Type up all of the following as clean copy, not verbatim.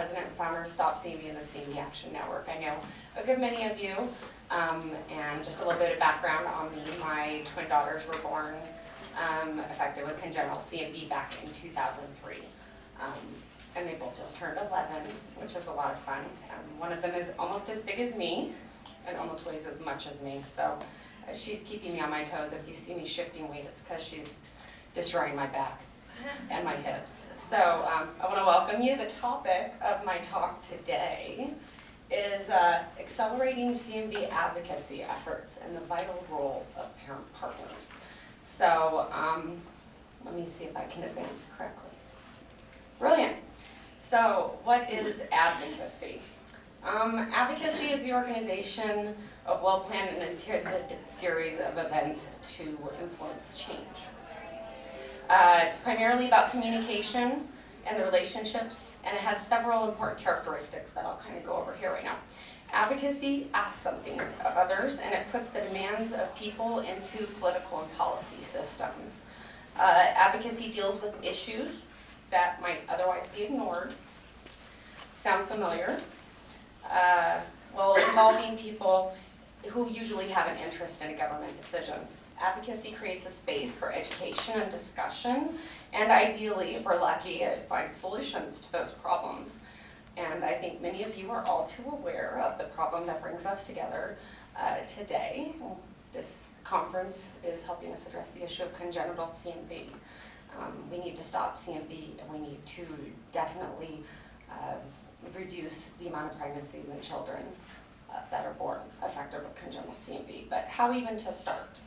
president and founder of Stop CMV and the CMV Action Network. I know a good many of you, and just a little bit of background on me. My twin daughters were born affected with congenital CMV back in 2003. And they both just turned 11, which is a lot of fun. One of them is almost as big as me and almost weighs as much as me. So she's keeping me on my toes. If you see me shifting weight, it's because she's destroying my back and my hips. So I want to welcome you. The topic of my talk today is accelerating CMV advocacy efforts and the vital role of parent partners. So let me see if I can advance correctly. Brilliant. So what is advocacy? Advocacy is the organization of well-planned and intended series of events to influence change. It's primarily about communication and the relationships, and it has several important characteristics that I'll kind of go over here right now. Advocacy asks some things of others, and it puts the demands of people into political and policy systems. Advocacy deals with issues that might otherwise be ignored. Sound familiar? Well, involving people who usually have an interest in a government decision. Advocacy creates a space for education and discussion, and ideally, if we're lucky, it finds solutions to those problems. And I think many of you are all too aware of the problem that brings us together today. This conference is helping us address the issue of congenital CMV. We need to stop CMV, and we need to definitely reduce the amount of pregnancies and children that are born affected with congenital CMV. But how even to start?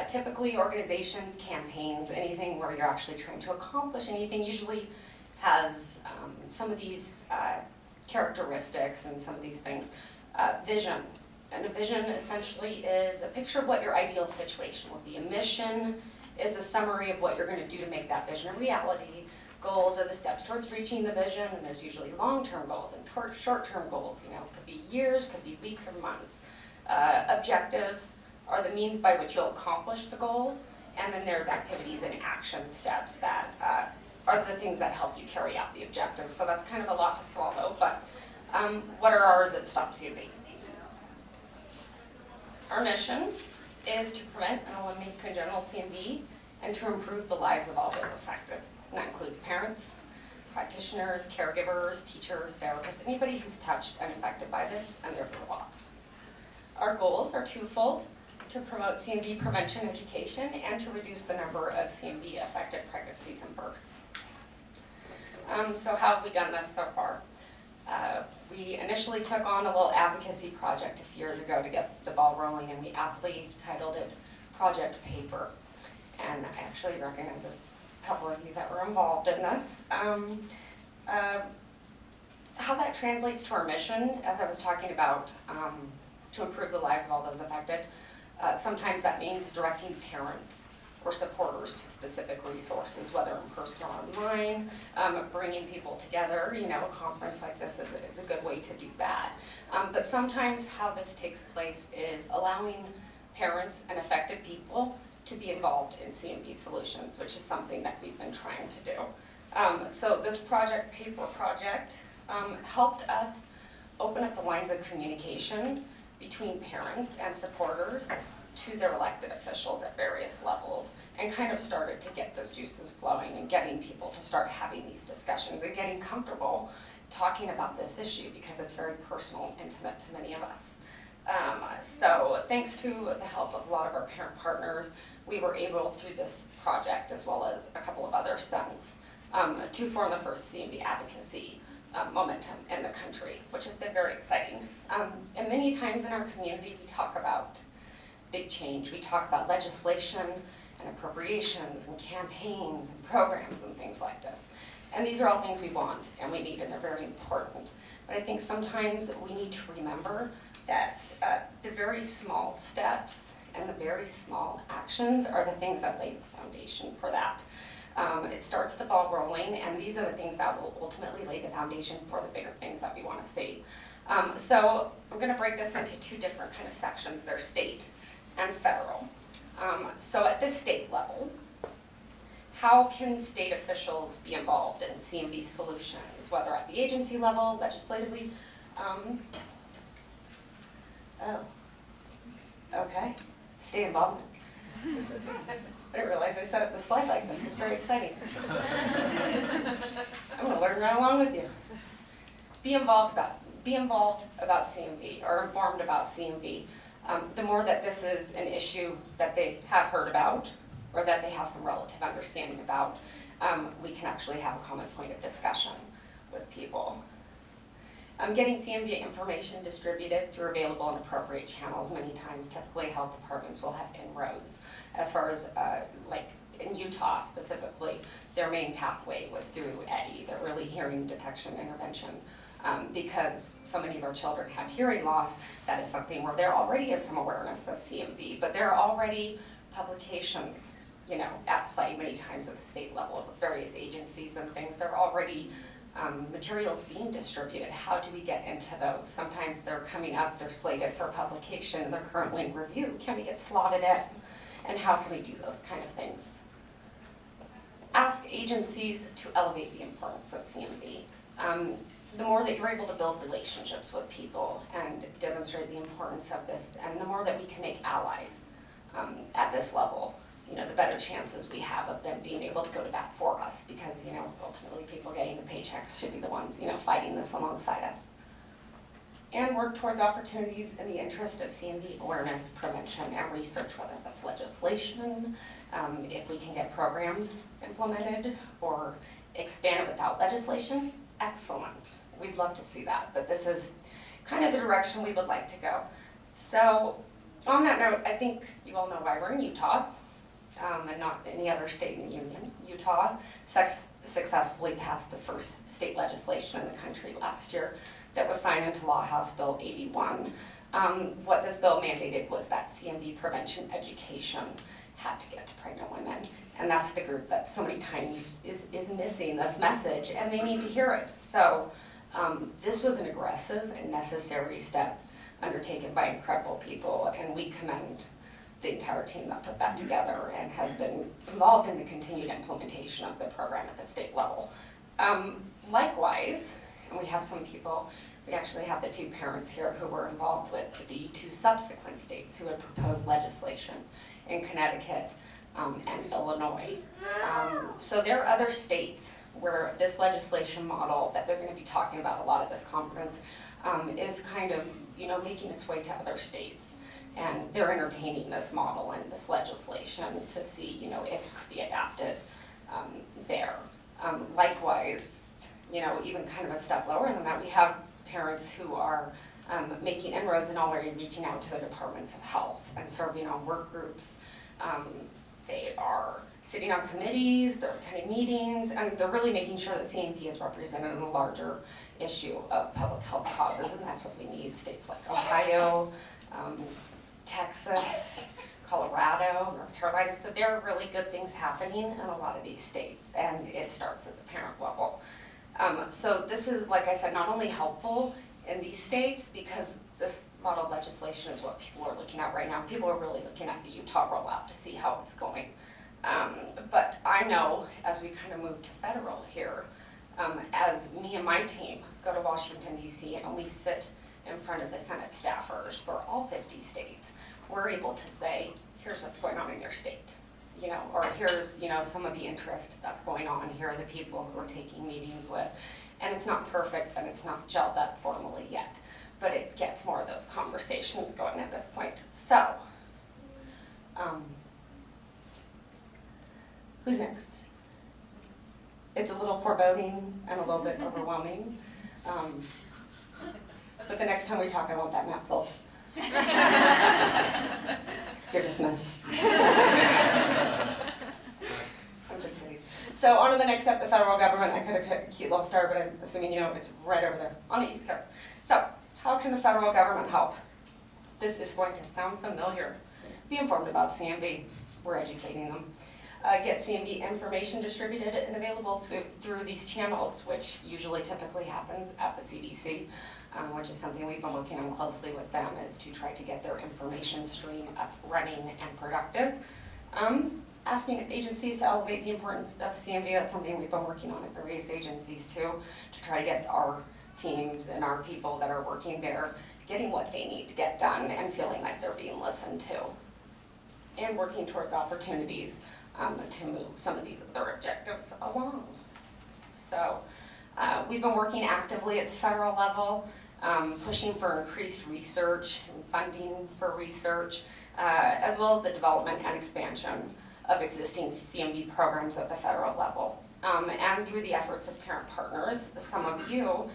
Typically, organizations, campaigns, anything where you're actually trying to accomplish anything usually has some of these characteristics and some of these things. Vision. And a vision essentially is a picture of what your ideal situation will be. A mission is a summary of what you're going to do to make that vision a reality. Goals are the steps towards reaching the vision, and there's usually long-term goals and short-term goals. You know, it could be years, could be weeks or months. Objectives are the means by which you'll accomplish the goals, and then there's activities and action steps that are the things that help you carry out the objectives. So that's kind of a lot to swallow, but what are ours at Stop CMV? Our mission is to prevent and eliminate congenital CMV and to improve the lives of all those affected. And that includes parents, practitioners, caregivers, teachers, therapists, anybody who's touched and affected by this, and there's a lot. Our goals are twofold: to promote CMV prevention education and to reduce the number of CMV affected pregnancies and births. So how have we done this so far? We initially took on a little advocacy project a few years ago to get the ball rolling, and we aptly titled it Project Paper. And I actually recognize a couple of you that were involved in this. How that translates to our mission, as I was talking about, to improve the lives of all those affected, sometimes that means directing parents or supporters to specific resources, whether in person or online, bringing people together. You know, a conference like this is a good way to do that. But sometimes how this takes place is allowing parents and affected people to be involved in CMV solutions, which is something that we've been trying to do. So this Project Paper project helped us open up the lines of communication between parents and supporters to their elected officials at various levels, and kind of started to get those juices flowing and getting people to start having these discussions and getting comfortable talking about this issue because it's very personal and intimate to many of us. So thanks to the help of a lot of our parent partners, we were able, through this project as well as a couple of other stunts, to form the first CMV advocacy momentum in the country, which has been very exciting. And many times in our community we talk about big change. We talk about legislation and appropriations and campaigns and programs and things like this. And these are all things we want and we need, and they're very important. But I think sometimes we need to remember that the very small steps and the very small actions are the things that lay the foundation for that. It starts the ball rolling, and these are the things that will ultimately lay the foundation for the bigger things that we want to see. So I'm going to break this into two different kind of sections. There's state and federal. So at the state level, how can state officials be involved in CMV solutions, whether at the agency level, legislatively? Oh, okay, state involvement. I didn't realize I set up the slide like this. It's very exciting. I'm going to learn right along with you. Be involved about CMV, or informed about CMV. The more that this is an issue that they have heard about, or that they have some relative understanding about, we can actually have a common point of discussion with people. Getting CMV information distributed through available and appropriate channels. Many times, typically, health departments will have inroads. As far as, like in Utah specifically, their main pathway was through EDI, the Early Hearing Detection Intervention. Because so many of our children have hearing loss, that is something where there already is some awareness of CMV, but there are already publications, at play many times at the state level with various agencies and things. There are already materials being distributed. How do we get into those? Sometimes they're coming up, they're slated for publication, and they're currently in review. Can we get slotted in? And how can we do those kind of things? Ask agencies to elevate the importance of CMV. The more that you're able to build relationships with people and demonstrate the importance of this, and the more that we can make allies at this level, the better chances we have of them being able to go to bat for us, because, ultimately people getting the paychecks should be the ones, fighting this alongside us. And work towards opportunities in the interest of CMV awareness, prevention, and research, whether that's legislation, if we can get programs implemented or expanded without legislation, excellent. We'd love to see that, but this is kind of the direction we would like to go. So on that note, I think you all know why we're in Utah, and not any other state in the union. Utah successfully passed the first state legislation in the country last year that was signed into Law House Bill 81. What this bill mandated was that CMV prevention education had to get to pregnant women. And that's the group that so many times is missing this message, and they need to hear it. So this was an aggressive and necessary step undertaken by incredible people, and we commend the entire team that put that together and has been involved in the continued implementation of the program at the state level. Likewise, and we have some people, we actually have the two parents here who were involved with the two subsequent states who had proposed legislation in Connecticut and Illinois. So there are other states where this legislation model that they're going to be talking about a lot at this conference is kind of, making its way to other states. And they're entertaining this model and this legislation to see, if it could be adapted there. Likewise, even kind of a step lower than that, we have parents who are making inroads and already reaching out to the departments of health and serving on work groups. They are sitting on committees, they're attending meetings, and they're really making sure that CMV is represented in the larger issue of public health causes, and that's what we need. States like Ohio, Texas, Colorado, North Carolina, so there are really good things happening in a lot of these states, and it starts at the parent level. So this is, like I said, not only helpful in these states, because this model legislation is what people are looking at right now. People are really looking at the Utah rollout to see how it's going. But I know as we kind of move to federal here, as me and my team go to Washington, D.C., and we sit in front of the Senate staffers for all 50 states, we're able to say, here's what's going on in your state. Or here's, some of the interest that's going on. Here are the people who we're taking meetings with. And it's not perfect and it's not gelled up formally yet, but it gets more of those conversations going at this point. So, who's next? It's a little foreboding and a little bit overwhelming. But the next time we talk, I want that map full. You're dismissed. I'm just kidding. So on to the next step, the federal government. I could have hit a cute little star, but I'm assuming it's right over there on the East Coast. So how can the federal government help? This is going to sound familiar. Be informed about CMV. We're educating them. Get CMV information distributed and available through these channels, which usually typically happens at the CDC, which is something we've been working on closely with them, is to try to get their information stream up running and productive. asking agencies to elevate the importance of CMV. That's something we've been working on at various agencies too, to try to get our teams and our people that are working there getting what they need to get done and feeling like they're being listened to. And working towards opportunities to move some of these other objectives along. So we've been working actively at the federal level, pushing for increased research and funding for research, as well as the development and expansion of existing CMV programs at the federal level. And through the efforts of parent partners, some of you,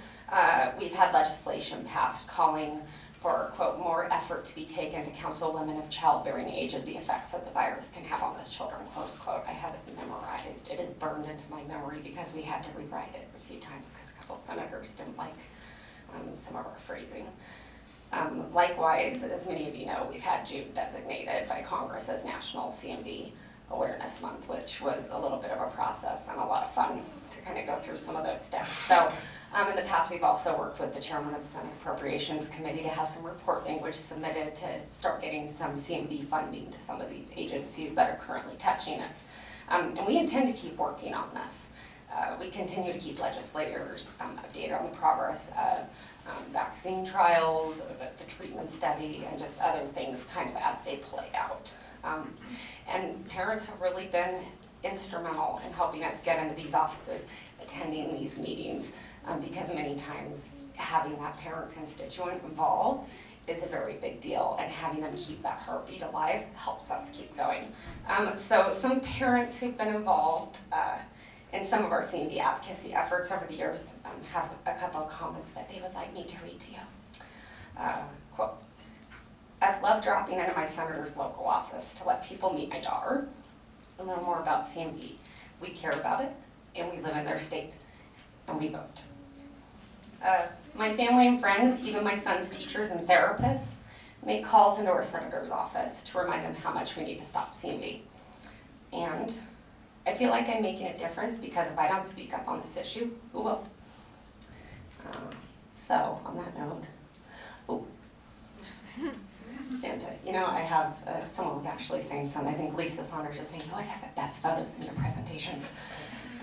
we've had legislation passed calling for, quote, more effort to be taken to counsel women of childbearing age of the effects that the virus can have on us children, close quote. I have it memorized. It is burned into my memory because we had to rewrite it a few times because a couple senators didn't like some of our phrasing. Likewise, as many of you know, we've had June designated by Congress as National CMV Awareness Month, which was a little bit of a process and a lot of fun to kind of go through some of those steps. So in the past, we've also worked with the chairman of the Senate Appropriations Committee to have some report language submitted to start getting some CMV funding to some of these agencies that are currently touching it. And we intend to keep working on this. We continue to keep legislators updated on the progress of vaccine trials, the treatment study, and just other things kind of as they play out. And parents have really been instrumental in helping us get into these offices, attending these meetings, because many times having that parent constituent involved is a very big deal, and having them keep that heartbeat alive helps us keep going. So some parents who've been involved in some of our CMV advocacy efforts over the years have a couple of comments that they would like me to read to you. Quote, I've loved dropping into my senator's local office to let people meet my daughter and learn more about CMV. We care about it, and we live in their state, and we vote. My family and friends, even my son's teachers and therapists, make calls into our senator's office to remind them how much we need to stop CMV. And I feel like I'm making a difference because if I don't speak up on this issue, who will? So, on that note, Santa, you know, I have, someone was actually saying something, I think Lisa Saunders was saying, you always have the best photos in your presentations.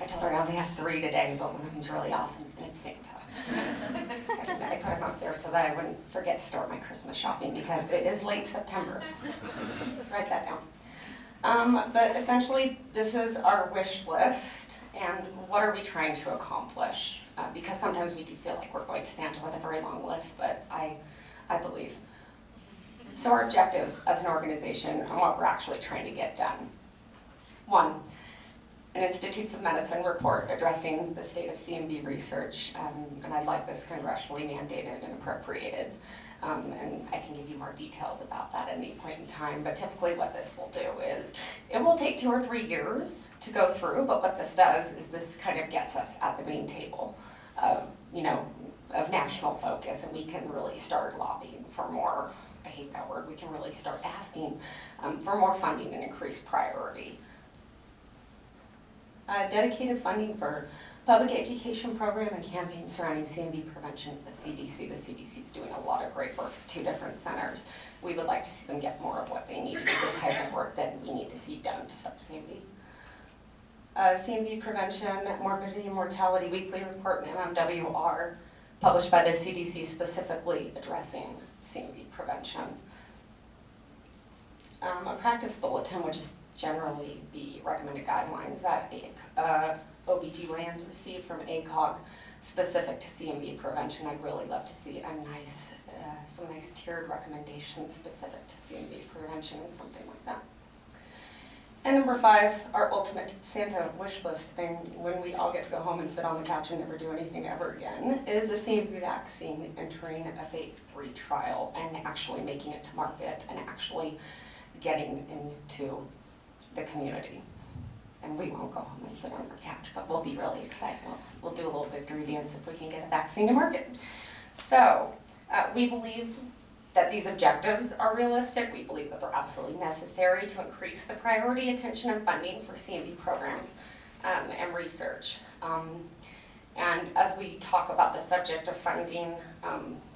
I told her I only have 3 today, but one of them's really awesome, and it's Santa. I put him up there so that I wouldn't forget to start my Christmas shopping because it is late September. Just write that down. But essentially, this is our wish list, and what are we trying to accomplish? Because sometimes we do feel like we're going to Santa with a very long list, but I believe. So our objectives as an organization and what we're actually trying to get done. 1, an Institutes of Medicine report addressing the state of CMV research, and I'd like this congressionally mandated and appropriated. And I can give you more details about that at any point in time, but typically what this will do is, it will take 2 or 3 years to go through, but what this does is this kind of gets us at the main table of, you know, of national focus, and we can really start lobbying for more, I hate that word, we can really start asking for more funding and increased priority. Dedicated funding for public education program and campaigns surrounding CMV prevention at the CDC. The CDC is doing a lot of great work at 2 different centers. We would like to see them get more of what they need to do, the type of work that we need to see done to stop CMV. CMV prevention, morbidity and mortality weekly report and MMWR, published by the CDC specifically addressing CMV prevention. A practice bulletin, which is generally the recommended guidelines that OBGYNs receive from ACOG specific to CMV prevention. I'd really love to see a nice, some nice tiered recommendations specific to CMV prevention and something like that. And number 5, our ultimate Santa wish list thing, when we all get to go home and sit on the couch and never do anything ever again, is a CMV vaccine entering a phase 3 trial and actually making it to market and actually getting into the community. And we won't go home and sit on our couch, but we'll be really excited. We'll do a little victory dance if we can get a vaccine to market. So we believe that these objectives are realistic. We believe that they're absolutely necessary to increase the priority, attention, and funding for CMV programs and research. And as we talk about the subject of funding,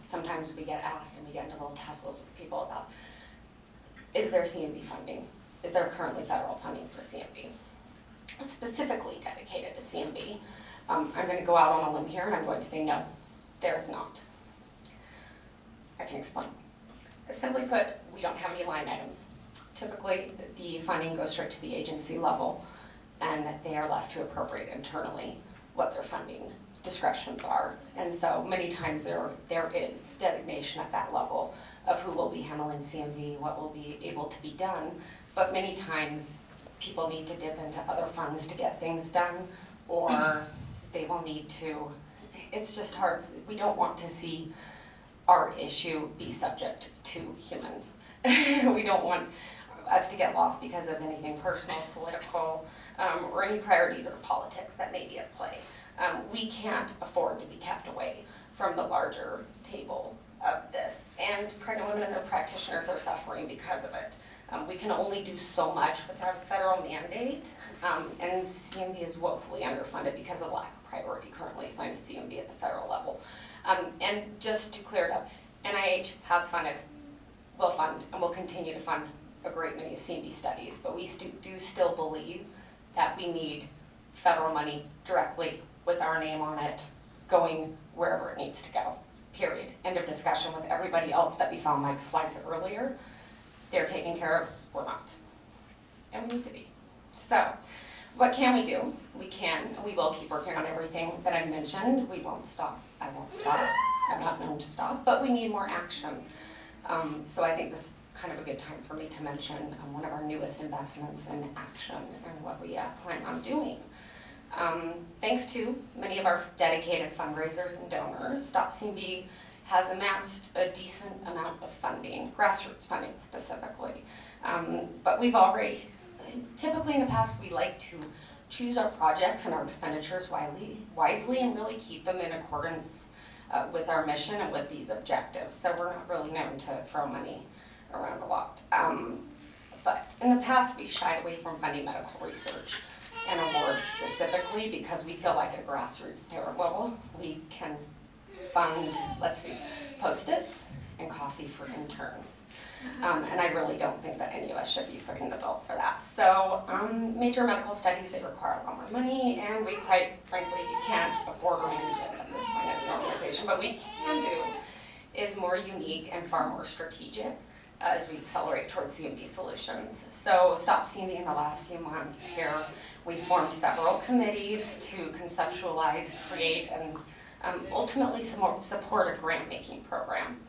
sometimes we get asked and we get into little tussles with people about, is there CMV funding? is there currently federal funding for CMV, specifically dedicated to CMV? I'm going to go out on a limb here and I'm going to say no, there is not. I can explain. Simply put, we don't have any line items. Typically, the funding goes straight to the agency level and they are left to appropriate internally what their funding discretions are. And so many times there is designation at that level of who will be handling CMV, what will be able to be done, but many times people need to dip into other funds to get things done, or they will need to, it's just hard. We don't want to see our issue be subject to humans. We don't want us to get lost because of anything personal, political, or any priorities or politics that may be at play. We can't afford to be kept away from the larger table of this, and pregnant women and their practitioners are suffering because of it. We can only do so much without a federal mandate, and CMV is woefully underfunded because of lack of priority currently assigned to CMV at the federal level. And just to clear it up, NIH has funded, will fund, and will continue to fund a great many CMV studies, but we do still believe that we need federal money directly with our name on it, going wherever it needs to go, period. End of discussion. With everybody else that we saw in my slides earlier, they're taken care of, we're not. And we need to be. So, what can we do? We can, and we will keep working on everything that I mentioned. We won't stop. I won't stop. I'm not known to stop, but we need more action. So I think this is kind of a good time for me to mention one of our newest investments in action and what we plan on doing. Thanks to many of our dedicated fundraisers and donors, Stop CMV has amassed a decent amount of funding, grassroots funding specifically. But we've already, typically in the past, we like to choose our projects and our expenditures wisely and really keep them in accordance with our mission and with these objectives. So we're not really known to throw money around a lot. But in the past, we've shied away from funding medical research and awards specifically because we feel like at a grassroots parent level, we can fund, let's see, Post-its and coffee for interns. And I really don't think that any of us should be footing the bill for that. So major medical studies, they require a lot more money, and we quite frankly can't afford or manage it at this point as an organization. What we can do is more unique and far more strategic as we accelerate towards CMV solutions. So Stop CMV in the last few months here, we formed several committees to conceptualize, create, and ultimately support a grant-making program,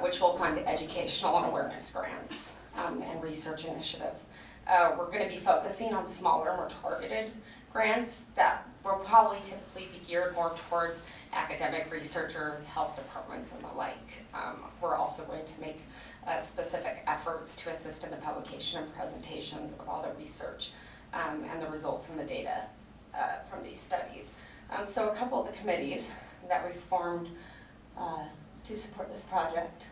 which will fund educational and awareness grants and research initiatives. We're going to be focusing on smaller, more targeted grants that will probably typically be geared more towards academic researchers, health departments, and the like. We're also going to make specific efforts to assist in the publication and presentations of all the research and the results and the data from these studies. So a couple of the committees that we formed to support this project,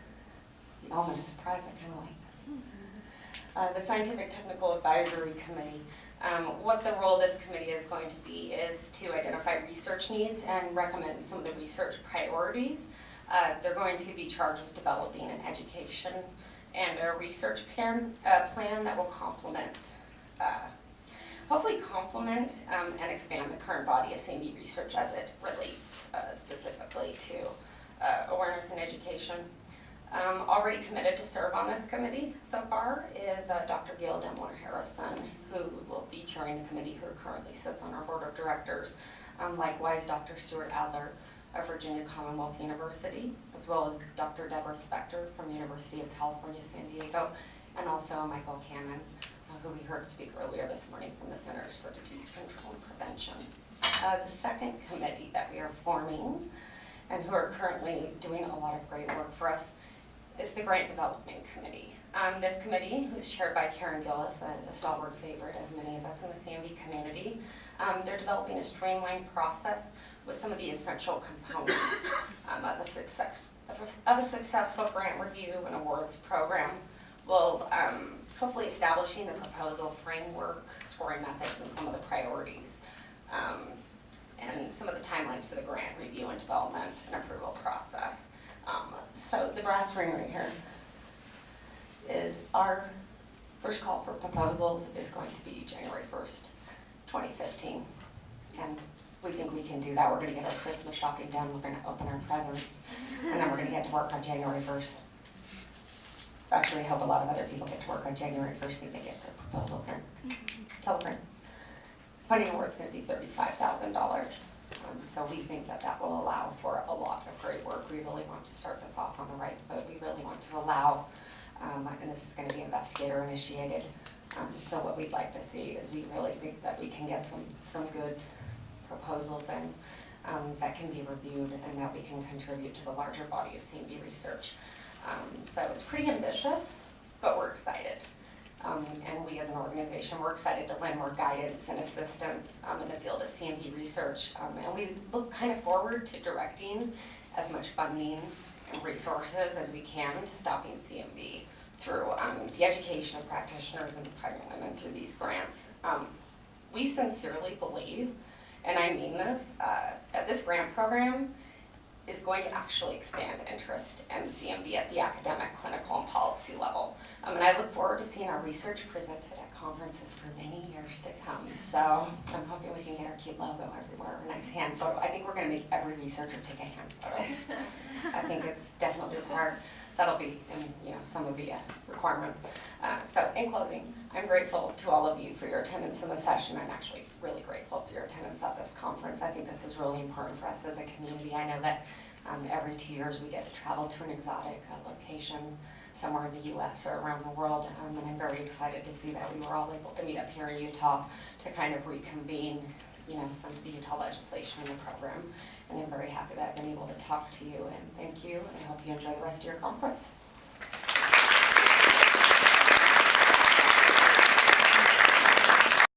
the element of surprise, I kind of like this. The Scientific Technical Advisory Committee. What the role of this committee is going to be is to identify research needs and recommend some of the research priorities. They're going to be charged with developing an education and a research plan that will complement, hopefully complement and expand the current body of CMV research as it relates specifically to awareness and education. Already committed to serve on this committee so far is Dr. Gail Demler Harrison, who will be chairing the committee, who currently sits on our board of directors. Likewise, Dr. Stuart Adler of Virginia Commonwealth University, as well as Dr. Deborah Spector from University of California, San Diego, and also Michael Cannon, who we heard speak earlier this morning from the Centers for Disease Control and Prevention. The second committee that we are forming, and who are currently doing a lot of great work for us, is the Grant Development Committee. This committee, who's chaired by Karen Gillis, a stalwart favorite of many of us in the CMV community, they're developing a streamlined process with some of the essential components of a successful grant review and awards program. Will hopefully establishing the proposal framework, scoring methods, and some of the priorities, and some of the timelines for the grant review and development and approval process. So the brass ring right here is our First call for proposals is going to be January 1st, 2015. And we think we can do that. We're gonna get our Christmas shopping done, we're gonna open our presents, and then we're gonna get to work on January 1st. Actually, I hope a lot of other people get to work on January 1st when they get their proposals in. Tell a friend. Funding award's gonna be $35,000. So we think that that will allow for a lot of great work. We really want to start this off on the right foot. We really want to allow, and this is gonna be investigator initiated. So what we'd like to see is we really think that we can get some good proposals in that can be reviewed and that we can contribute to the larger body of CMV research. So it's pretty ambitious, but we're excited. And we as an organization, we're excited to lend more guidance and assistance in the field of CMV research. And we look kind of forward to directing as much funding and resources as we can to stopping CMV through the education of practitioners and pregnant women through these grants. We sincerely believe, and I mean this, that this grant program is going to actually expand interest in CMV at the academic, clinical, and policy level. And I look forward to seeing our research presented at conferences for many years to come. So I'm hoping we can get our cute logo everywhere, a nice hand photo. I think we're gonna make every researcher take a hand photo. I think it's definitely required. That'll be in some of the requirements. So in closing, I'm grateful to all of you for your attendance in the session. I'm actually really grateful for your attendance at this conference. I think this is really important for us as a community. I know that every 2 years we get to travel to an exotic location somewhere in the US or around the world, and I'm very excited to see that we were all able to meet up here in Utah to kind of reconvene since the Utah legislation in the program. And I'm very happy that I've been able to talk to you, and thank you, and I hope you enjoy the rest of your conference.